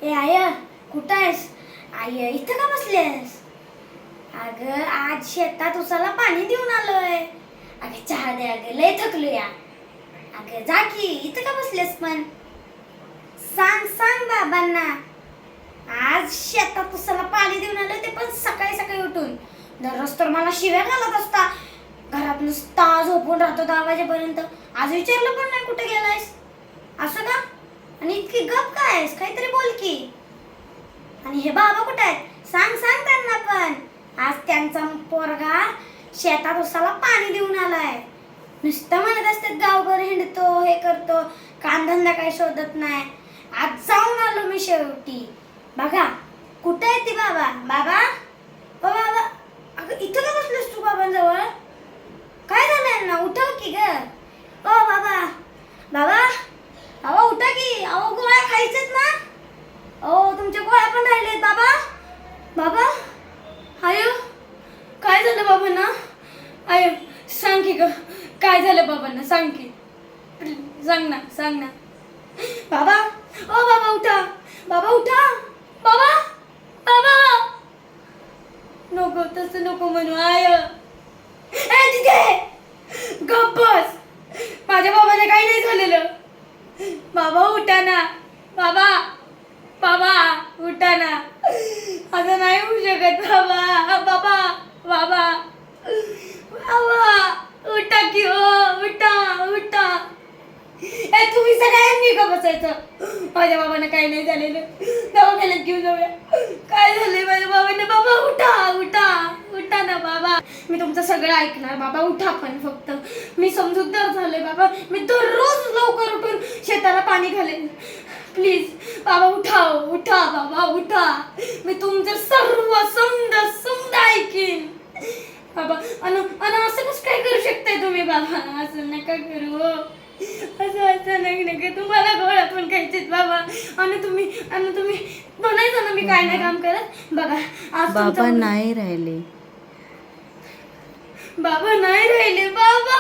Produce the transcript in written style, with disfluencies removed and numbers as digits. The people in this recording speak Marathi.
ए आय, कुठं आहेस? आय इथं का बसलीस? अगं आज शेतात उसाला पाणी देऊन आलोय. अगं चहा दे, अगं लय थकलो या. अगं जा की, इथं का बसलीस पण? सांग सांग बाबांना. आज शेतात उसाला पाणी देऊन आलोय, ते पण सकाळी सकाळी उठून. दररोज तर मला शिव्या घालत असता. घरात नुसता झोपून राहतो 10 वाजेपर्यंत. आज विचारलं पण नाही कुठे गेलायस. असं का? आणि इतकी गप काय आहेस? काहीतरी बोल की. आणि हे बाबा कुठे आहेत? सांग सांग त्यांना पण. आज त्यांचा पोरगा शेतात उसाला पाणी देऊन आलाय. नुसतं म्हणत असतात गावभर हिंडतो, हे करतो, कामधंदा काही शोधत नाही. आज जाऊन आलो मी शेवटी. बघा कुठे आहे ती बाबा? बाबा ओ बाबा, अगं इथं का बसलीस तू बाबांजवळ? काय झालं यांना? उठव की ग. ओ बाबा, बाबा बाबा उठा की. अहो गोळ्या खायच्यात ना? ओ तुमच्या गोळ्या पण राहिलेत बाबा. बाबा आयो, काय झालं बाबांना? आयो सांग की ग, काय झालं बाबांना? सांग की, सांग ना, सांग ना. बाबा ओ बाबा उठा, बाबा उठा, बाबा बाबा. नको तसं नको म्हणू आय. ए तिथे गप्प बस. माझ्या बाबाला काही नाही झालेलं. बाबा उठा ना, बाबा बाबा उठा ना. असं नाही होऊ शकत बाबा. बाबा बाबा बाबा उठा की हो, उठा उठा. ए तुम्ही सगळ्यांनी का बसायचं? माझ्या बाबांना काही नाही झालेलं. दवाखान्यात घेऊन जाऊया. काय झालंय माझ्या बाबांना? बाबा उठा उठा उठा ना बाबा. मी तुमचं सगळं ऐकणार बाबा. उठा पण फक्त. मी समजूतदार झाले बाबा. मी दररोज लवकर उठून शेताला पाणी घालेन. प्लीज बाबा उठा, उठा बाबा उठा. मी तुमचं सर्व समज ऐकीन बाबा. अन असं कसं काय करू शकताय तुम्ही बाबा? असं नका करू. असं नका. तुम्हाला गोळ्या पण खायचेत बाबा. आणि तुम्ही म्हणायचं ना मी काय नाही काम करत. बघा आज बाबा नाही राहिले. बाबा नाही राहिले बाबा.